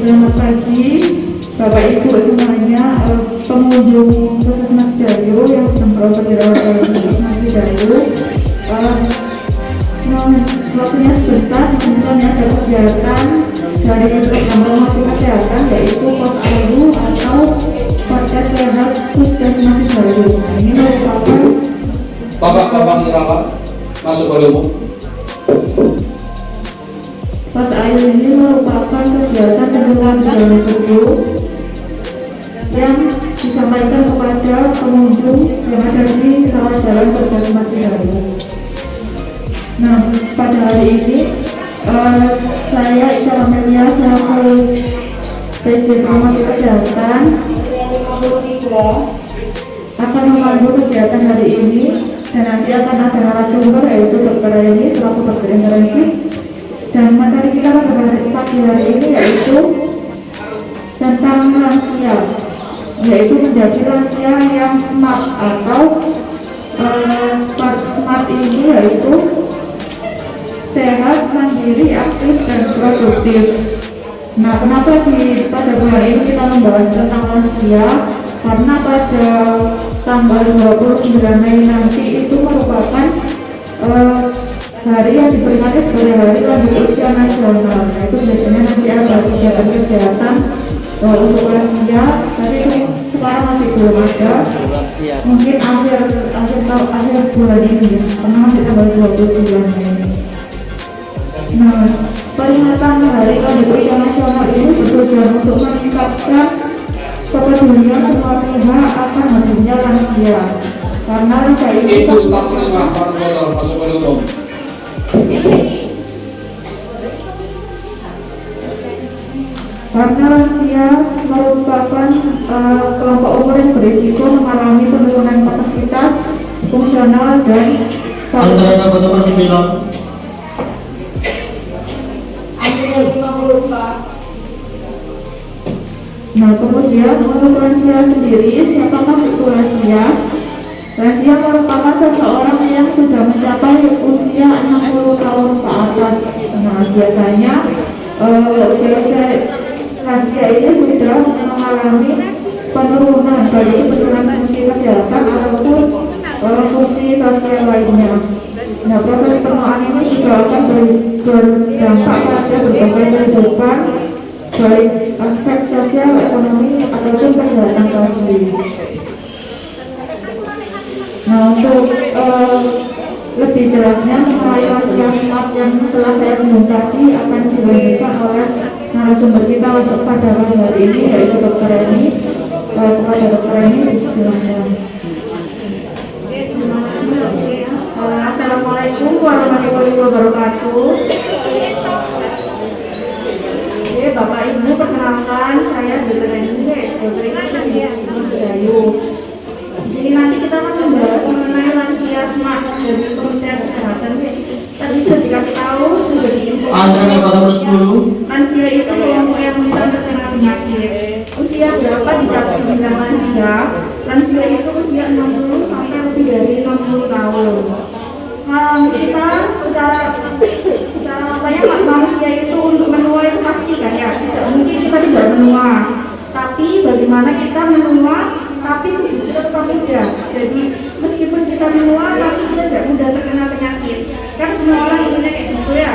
Selamat pagi, Bapak Ibu semuanya, pengunjung Puskesmas Dayu yang sedang berobat di rawat Puskesmas Dayu. Waktunya sebentar, di sini ada kegiatan dari program promosi kesehatan yaitu pos ayu atau podcast sehat Puskesmas Dayu. Ini merupakan Bapak dirawat masuk ke rumah. Pos ayu ini merupakan kegiatan pengenalan budaya tubuh yang disampaikan kepada pengunjung yang ada di rawat jalan Puskesmas Dayu. Nah, pada hari ini saya Ica Amelia selaku PJ Promosi Kesehatan akan memandu kegiatan hari ini, dan nanti akan ada narasumber yaitu Dr. Eni selaku dokter intensif. Dan materi kita pada pagi hari ini yaitu tentang lansia, yaitu menjadi lansia yang smart atau smart ini yaitu sehat, mandiri, aktif, dan produktif. Nah, kenapa pada bulan ini kita membahas tentang lansia? Karena pada tanggal 29 Mei nanti itu merupakan hari yang diperingati sebagai hari lanjut usia nasional. Nah, itu biasanya nanti ada kegiatan untuk lansia, tapi sekarang masih belum ada. Mungkin akhir bulan ini, karena masih tanggal 29 Mei. Nah, peringatan hari lanjut usia nasional ini bertujuan untuk meningkatkan kepedulian semua pihak akan hadirnya lansia, karena lansia ini Ibu Taslimah Margono masuk ke umum. Karena lansia merupakan kelompok umur yang berisiko mengalami penurunan kapasitas fungsional dan Nah, kemudian untuk lansia sendiri, siapakah itu lansia? Lansia merupakan seseorang yang sudah mencapai usia 60 tahun ke atas. Nah, biasanya usia lansia ini sudah mengalami penurunan, baik itu penurunan fungsi kesehatan ataupun fungsi sosial lainnya. Nah, proses penuaan ini juga akan berdampak pada berbagai kehidupan, baik aspek sosial, ekonomi, ataupun kesehatan tadi. Nah, untuk lebih jelasnya mengenai lansia smart yang telah saya singgung tadi akan dilanjutkan oleh narasumber kita untuk pada hari ini, yaitu Dr. Eni. Kepada Dr. Eni, silakan. Assalamualaikum warahmatullahi wabarakatuh. Bapak Ibu, perkenalkan saya Dr. Eni, dokter intensif Dayu. Di sini nanti kita akan membahas mengenai lansia smart dari Kementerian Kesehatan. Tadi sudah dikasih tahu, sudah diinfo. Lansia itu kelompok yang rentan terkena penyakit. Usia berapa dicapai bila lansia? Lansia itu usia 60 sampai lebih dari 60 tahun. Kita secara manusia itu untuk menua itu pasti kan ya, tidak mungkin kita tidak menua. Tapi bagaimana kita menua tapi tubuh kita tetap muda. Jadi meskipun kita menua tapi kita tidak mudah terkena penyakit. Kan semua orang inginnya kayak gitu ya.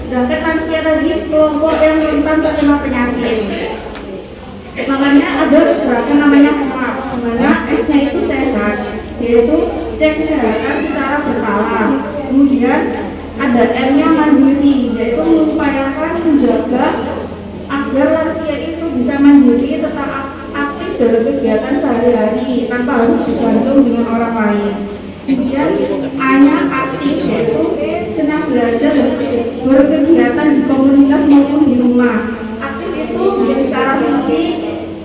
Sedangkan lansia tadi kelompok yang rentan terkena penyakit. Makanya ada beberapa namanya SMART, dimana S-nya itu sehat, yaitu cek kesehatan secara berkala. Kemudian ada M-nya mandiri, yaitu mengupayakan menjaga agar lansia itu bisa mandiri, tetap aktif dalam kegiatan sehari-hari tanpa harus bergantung dengan orang lain. Kemudian A-nya aktif, yaitu senang belajar dan berkegiatan di komunitas maupun di rumah. Aktif itu bisa secara fisik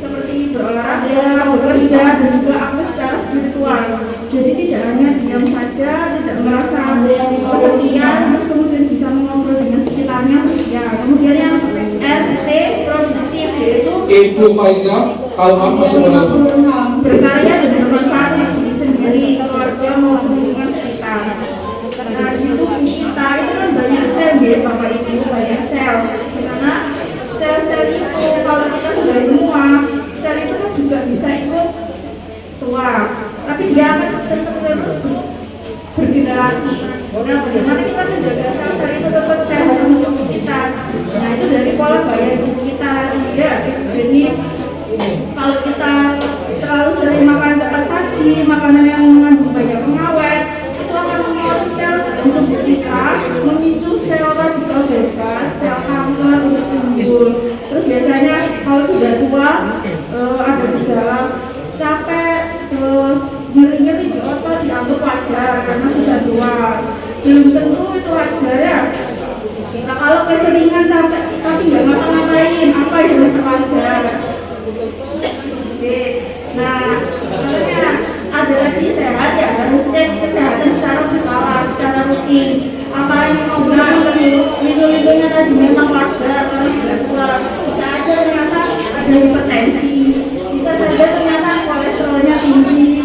seperti berolahraga, bekerja, dan juga aktif secara spiritual. Jadi tidak hanya diam saja, tidak merasa kesepian, terus kemudian bisa mengobrol dengan sekitarnya. Ya, kemudian yang RT produktif, yaitu Ibu Faiza Kalman masuk ke umum. berkarya dan bermanfaat bagi diri sendiri, keluarga maupun lingkungan sekitar. Nah, di tubuh kita itu kan banyak sel ya Bapak Ibu, banyak sel. Dimana sel-sel itu sudah menua, sel itu kan juga bisa ikut tua, tapi dia akan terus bergenerasi. Nah, bagaimana kita menjaga sel-sel itu tetap sehat untuk kita? Nah, itu dari pola gaya hidup kita ya. Jadi kalau kita terlalu sering makan cepat saji, makanan yang mengandung banyak pengawet, itu akan mempengaruhi sel di tubuh kita, memicu sel radikal bebas, sel kanker untuk timbul. Terus biasanya kalau sudah tua ada gejala capek, terus nyeri-nyeri di otot dianggap wajar karena sudah tua. Belum tentu itu wajar ya. Nah, kalau keseringan sampai tapi nggak ngapa-ngapain, apa yang bisa wajar? Oke. Nah, makanya ada lagi sehat ya harus cek kesehatan secara berkala, secara rutin. Apa yang mau lindung-lindungnya tadi memang wajar kalau sudah tua. Bisa aja ternyata ada hipertensi, bisa saja ternyata kolesterolnya tinggi.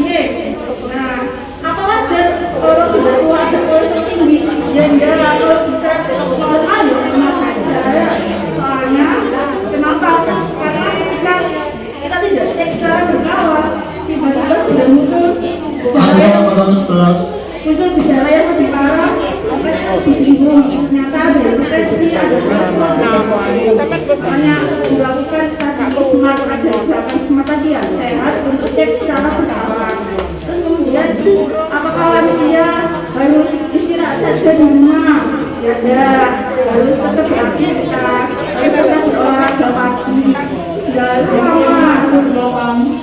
Nah, apa wajar kalau sudah tua ada kolesterol tinggi? Ya enggak, kalau bisa normal ya normal saja ya. Soalnya kenapa? Karena ketika kita tidak cek secara berkala, tiba-tiba sudah muncul gejala yang lebih parah, makanya lebih bingung. Ternyata ada hipertensi, ada kolesterol. Makanya dilakukan tadi smart, ada gerakan smart tadi ya, sehat untuk cek secara berkala. Terus kemudian apakah lansia harus istirahat saja di rumah? Ya enggak, harus tetap beraktivitas, harus tetap berolahraga pagi.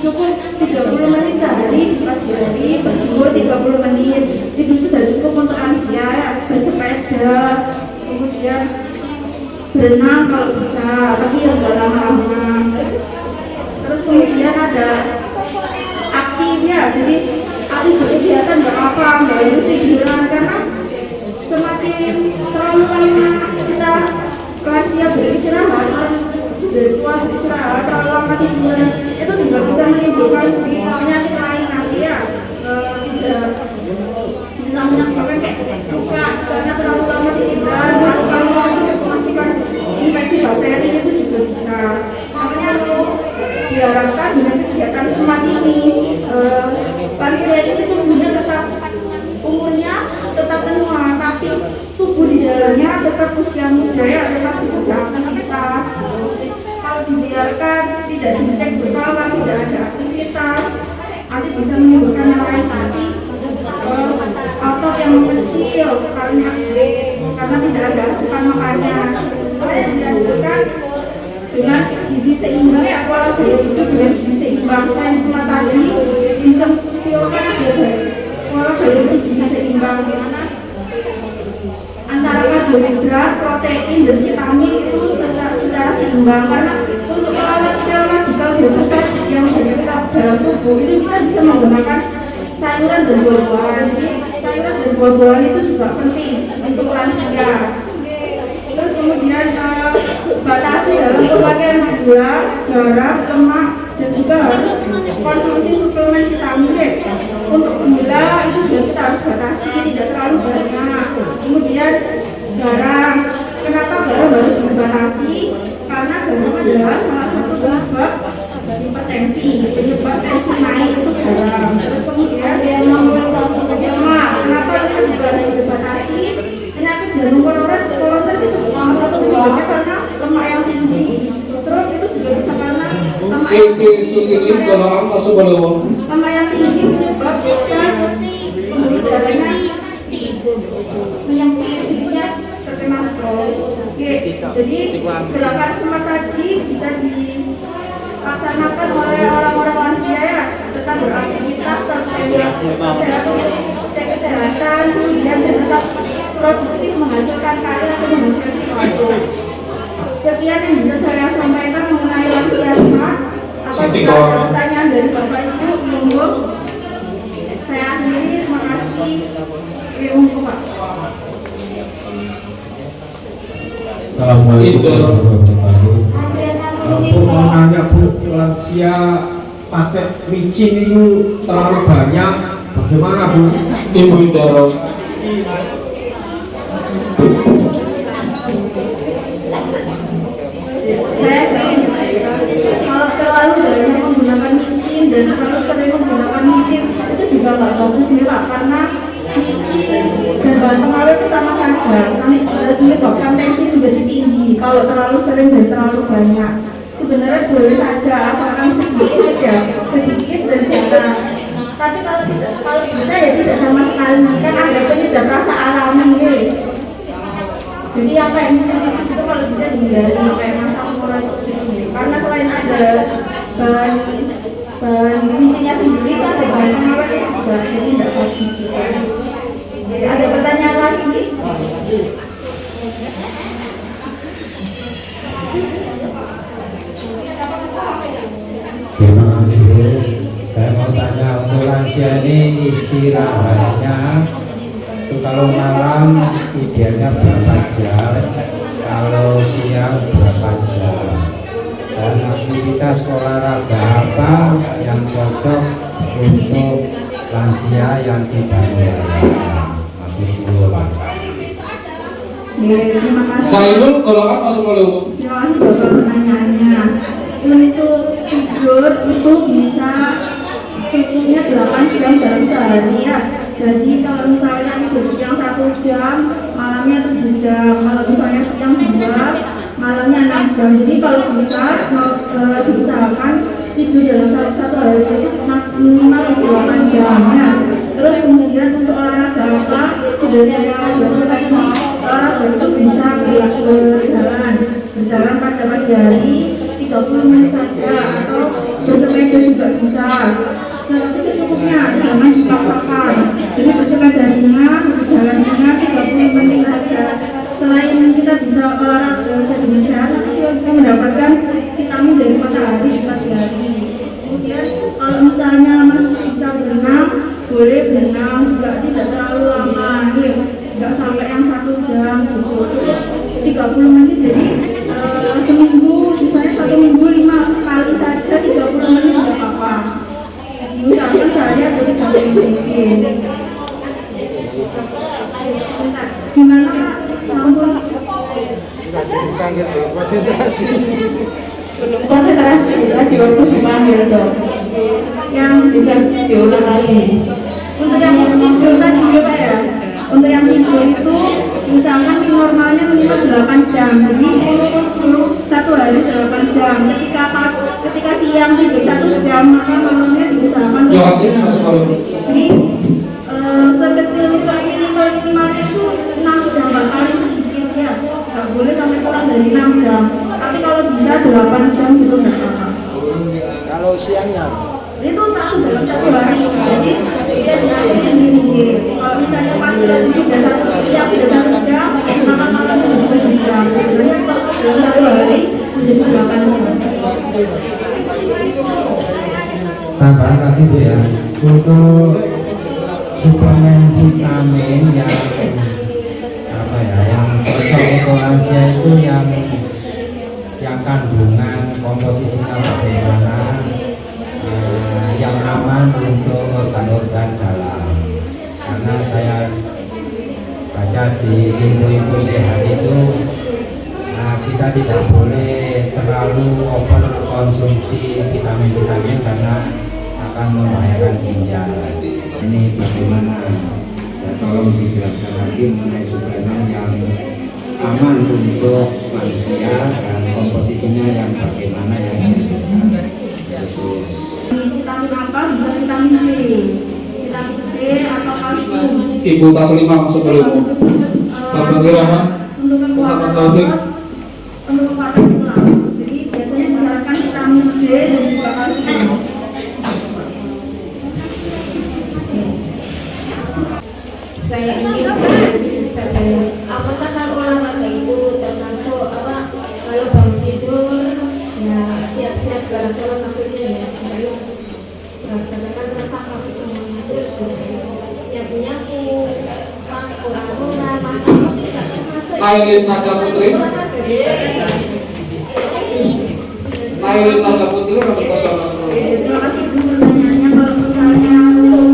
Cukup 30 menit sehari di pagi hari, berjemur 30 menit itu sudah cukup untuk lansia ya. Bersepeda, kemudian berenang kalau bisa, tapi yang enggak lama-lama. Terus kemudian ada aktif ya, jadi aktif berkegiatan nggak apa-apa, nggak harus tiduran karena semakin terlalu lama kita lansia beristirahat, sudah tua beristirahat terlalu lama tiduran, itu juga bisa menimbulkan penyakit lain nanti ya. Tidak bisa menyebabkan kayak luka karena terlalu lama tiduran, kalau bisa memasukkan infeksi bakteri itu juga bisa. Makanya diharapkan dengan kegiatan smart ini lansia ini tubuhnya tetap umurnya tetap menua, tapi tubuh di dalamnya tetap usia muda ya, tetap bisa beraktivitas. Kalau dibiarkan tidak dicek berkala, tidak ada aktivitas, nanti bisa menimbulkan yang lain seperti otot yang mengecil karena tidak ada asupan makannya. Makanya dianjurkan dengan gizi seimbang ya, pola gaya hidup dengan gizi seimbang. Selain semua tadi bisa mengumpulkan pola gaya hidup gizi seimbang antara karbohidrat, protein dan vitamin itu secara seimbang, karena untuk melawan sel radikal bebas yang banyak dalam tubuh itu kita bisa menggunakan sayuran dan buah-buahan. Jadi sayuran dan buah-buahan itu juga penting untuk lansia. Terus kemudian batasi dalam pemakaian gula, garam, lemak, dan juga harus konsumsi suplemen vitamin D. Untuk gula itu juga kita harus batasi, tidak terlalu banyak. Kemudian garam, kenapa garam harus dibatasi? Karena garam adalah salah satu penyebab hipertensi, penyebab tensi naik itu garam. Terus kemudian lemak, kenapa lemak juga harus dibatasi? Penyakit jantung koroner itu salah satu penyebabnya karena lemak yang tinggi. Stroke itu juga bisa karena lemak yang tinggi menyebabkan pembuluh darahnya menyempit, jadinya terkena stroke. Oke, jadi gerakan smart tadi bisa dilaksanakan oleh orang-orang lansia ya, tetap beraktivitas, cek kesehatan, kemudian tetap produktif menghasilkan karya atau menghasilkan sesuatu. Sekian yang bisa saya sampaikan mengenai lansia smart. Apabila ada pertanyaan dari Bapak Ibu, monggo. Saya akhiri, terima kasih. Monggo Pak. Assalamualaikum warahmatullahi wabarakatuh. Bu mau nanya Bu, lansia pakai micin itu terlalu banyak, bagaimana Bu? Ibu Indah. Saya dan terlalu sering menggunakan micin itu juga nggak bagus nih Pak, karena micin dan bahan pengawet itu sama saja, menyebabkan tensi menjadi tinggi kalau terlalu sering dan terlalu banyak. Sebenarnya boleh saja asalkan sedikit ya, sedikit dan jarang. Tapi kalau bisa ya tidak sama sekali, kan ada penyedap rasa alami ya. Jadi apa yang micin itu kalau bisa dihindari kayak masam murah itu, karena selain ada bahan micinnya sendiri kan ada bahan pengawet itu juga, jadi tidak bagus. Jadi ada pertanyaan lagi? Terima kasih Bu. Saya mau tanya untuk lansia ini istirahatnya itu kalau malam idealnya berapa jam, kalau siang berapa jam, dan aktivitas olahraga apa yang cocok untuk lansia yang tidak Terima kasih. Saiful, golongan masuk oleh umum. Terima kasih Bapak pertanyaannya. Untuk tidur itu bisa cukupnya 8 jam dalam sehari ya. Jadi kalau misalnya tidur siang 1 jam, malamnya 7 jam. Kalau misalnya siang 2, malamnya 6 jam. Jadi kalau bisa diusahakan tidur dalam satu hari itu minimal 8 jam ya. Terus kemudian untuk olahraga apa sudah saya jelaskan tadi, olahraga itu bisa berjalan pada pagi hari 30 menit saja, atau bersepeda juga bisa. Secukupnya, jangan dipaksakan. Jadi bersepeda ringan, berjalan ringan 30 menit saja. Selain kita bisa olahraga sedemikian, kita juga bisa mendapatkan vitamin dari matahari di pagi hari. Kemudian kalau misalnya masih bisa berenang, boleh berenang juga tidak terlalu lama, nggak sampai yang 1 jam gitu, cukup 30 menit. Jadi seminggu, misalnya 1 minggu 5 kali saja 30 menit nggak apa-apa. Misalkan saya ada 30 menit. Gimana Pak? Sampun? Konsentrasi lagi waktu dipanggil dong. Yang Bisa diulang lagi. untuk yang tidur tadi ya Pak ya, untuk yang tidur itu misalkan normalnya minimal 8 jam, jadi 1 hari 8 jam. Ketika siang tidur 1 jam, maka malamnya diusahakan Yohanes masuk oleh umum. jadi sekecil minimalnya itu 6 jam, paling sedikit ya, nggak boleh sampai kurang dari 6 jam. Tapi kalau bisa 8 jam gitu nggak apa-apa. Kalau siangnya Itu dalam 1 hari, jadi dia diatur sendiri. Kalau misalnya pagi dan sudah siang sudah 1 jam, maka malam juga 7 jam. Sebenarnya kalau dalam 1 hari menjadi 8 jam. tambahan lagi Bu ya, untuk suplemen vitamin yang apa ya, yang cocok untuk lansia itu yang kandungan komposisinya bagaimana, yang aman untuk organ-organ dalam. Karena saya baca di info-info sehat itu kita tidak boleh terlalu over konsumsi vitamin-vitamin karena akan membahayakan ginjal. Ini bagaimana? Ya, tolong dijelaskan lagi mengenai suplemen yang aman untuk lansia dan komposisinya yang bagaimana yang dibutuhkan. Vitamin apa? Bisa vitamin D atau kalsium. Ibu Taslimah masuk oleh umum. Bapak Kirama. Untuk kekuatan otot, untuk kekuatan tulang. Jadi biasanya disarankan vitamin D dan juga kalsium. Saya ingin bertanya sedikit saja. Apakah kalau olahraga itu termasuk apa? Kalau bangun tidur, ya siap-siap setelah sholat maksudnya ya. Lalu katakan terasa kaku semuanya terus yang penyakit, kurang-kurang, masalah tidak termasuk. Nailin Naja Putri. Nailin Naja Putri harus tetap masuk oleh umum. Terima kasih Bu pertanyaannya. Kalau misalnya untuk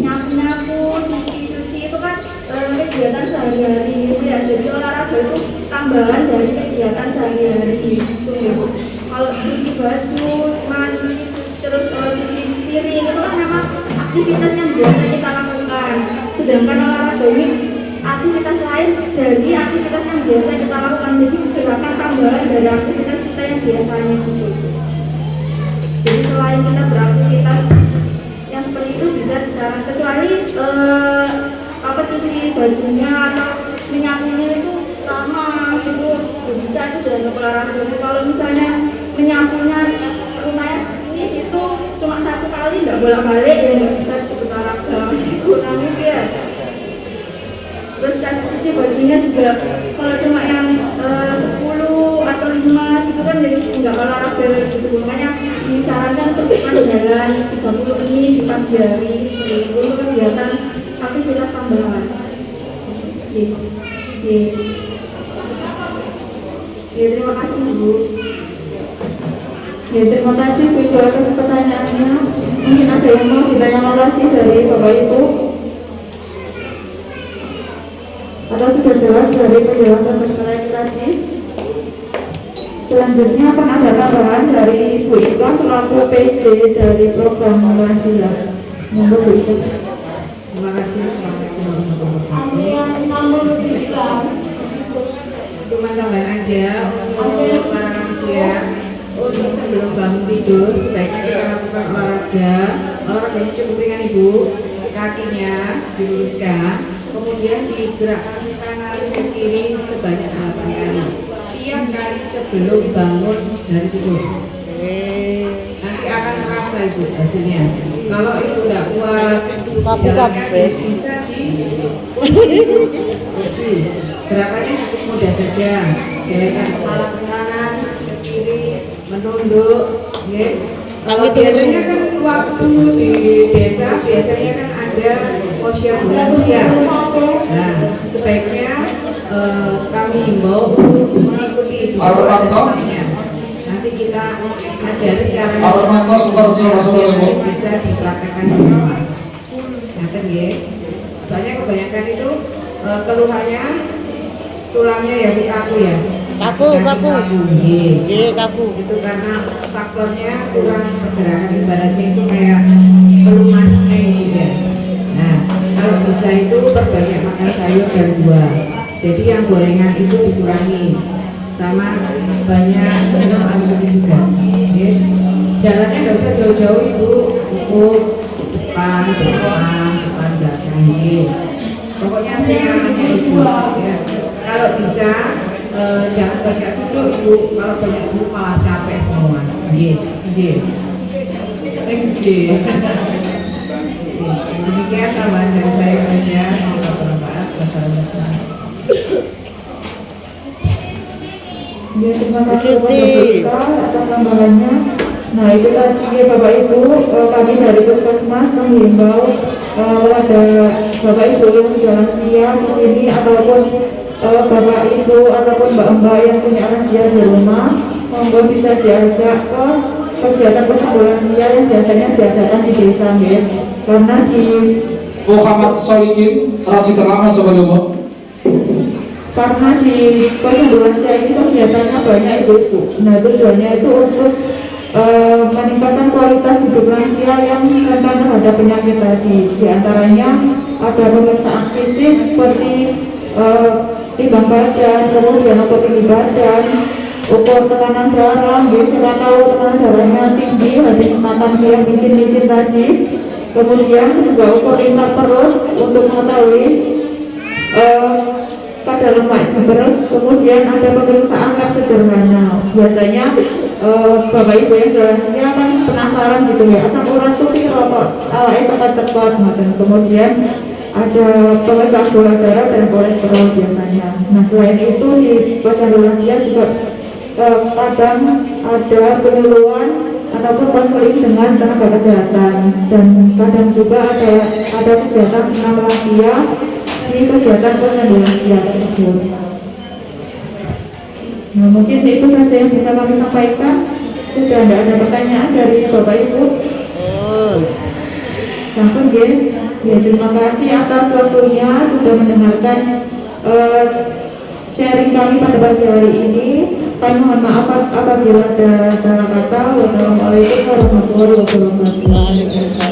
nyapu-nyapu, cuci-cuci itu kan kegiatan sehari-hari gitu ya. Jadi olahraga itu tambahan dari kegiatan sehari-hari gitu ya. Kalau cuci baju, mandi, terus cuci biasa kita lakukan. Sedangkan olahraga ini aktivitas lain dari aktivitas yang biasa kita lakukan, jadi gerakan tambahan dari aktivitas kita yang biasanya gitu. Jadi selain kita beraktivitas yang seperti itu bisa disarankan, kecuali cuci bajunya atau menyapunya itu lama gitu, bisa itu dengan olahraga. Kalau misalnya menyapunya rumahnya sini itu cuma 1 kali, nggak bolak-balik, ya nggak bisa disebut olahraga, masih kurang ya. Terus kan cuci bajunya juga kalau cuma yang 10 atau 5 gitu kan jadi nggak olahraga gitu. Makanya disarankan untuk bukan jalan 30 menit di pagi hari seperti itu untuk kegiatan aktivitas tambahan. Ya, terima kasih Bu. Ya, terima kasih Bu Ibu atas pertanyaannya. Mungkin ada yang mau ditanyakan lagi dari Bapak Ibu? Atau sudah jelas dari penjelasan masalah ini tadi? Selanjutnya akan ada tambahan dari Bu Ika selaku PJ dari program lansia. Monggo Bu Ika. Terima kasih. Assalamualaikum warahmatullahi wabarakatuh. Cuma tambahan aja untuk para lansia, untuk sebelum bangun tidur sebaiknya kita lakukan olahraga. Olahraganya cukup ringan Ibu, kakinya diluruskan, kemudian digerakkan ke kanan ke kiri sebanyak 8 kali tiap kali sebelum bangun dari tidur. Nanti akan terasa Ibu hasilnya. Kalau itu tidak kuat jalan kaki, bisa di kursi. Gerakannya cukup mudah saja, gerakan kepala ke kanan ke kiri, menunduk. Biasanya kan waktu di desa biasanya kan ada posyandu lansia. Nah, sebaiknya kami himbau untuk mengikuti di situ ada semuanya. Nanti kita ajari caranya bisa dipraktekkan di rumah. Ngerti ya? Soalnya kebanyakan itu keluhannya tulangnya ya kaku ya. Kaku. Itu karena faktornya kurang pergerakan, ibaratnya itu kayak pelumasnya gitu ya. Nah, kalau bisa itu perbanyak makan sayur dan buah. Jadi yang gorengan itu dikurangi, sama banyak minum air putih juga. Jalannya nggak usah jauh-jauh Ibu, cukup depan belakang. Pokoknya senyamannya Ibu. Ya. Kalau bisa jangan banyak duduk Ibu. Kalau banyak duduk malah capek semua. Demikian tambahan dari saya saja. Semoga bermanfaat. Wassalamualaikum. Ya, terima kasih kepada Bapak atas tambahannya. Nah, itu tadi ya Bapak Ibu, kami dari Puskesmas menghimbau kepada Bapak Ibu yang sudah lansia di sini ataupun Bapak Ibu ataupun Mbak-mbak yang punya lansia di rumah, monggo bisa diajak ke kegiatan posyandu lansia yang biasanya diadakan di desa ya. Karena di Muhammad Solikin Raji Tengah sebelumnya. Karena di posyandu lansia ini kegiatannya banyak Ibu. Nah, tujuannya itu untuk meningkatkan kualitas hidup lansia yang rentan terhadap penyakit tadi. Di antaranya ada pemeriksaan fisik seperti timbang badan, kemudian ukur tinggi badan, ukur tekanan darah, biasanya tahu tekanan darahnya tinggi, habis makan yang licin-licin tadi. Kemudian juga ukur intar perut untuk mengetahui kadar lemak berat. Kemudian ada pemeriksaan lab sederhana. Biasanya Bapak Ibu yang sudah lansia kan penasaran gitu ya, asam urat tuh rokok cepat-cepat. Kemudian ada pemeriksaan gula darah dan kolesterol biasanya. Nah, selain itu di posyandu lansia juga kadang ada penyuluhan ataupun konseling dengan tenaga kesehatan, dan kadang juga ada kegiatan senam lansia di kegiatan posyandu lansia tersebut. Nah, mungkin itu saja yang bisa kami sampaikan. Sudah tidak ada pertanyaan dari Bapak Ibu? Sampun ya, terima kasih atas waktunya sudah mendengarkan sharing kami pada pagi hari ini. Kami mohon maaf apabila ada salah kata. Wassalamualaikum warahmatullahi wabarakatuh.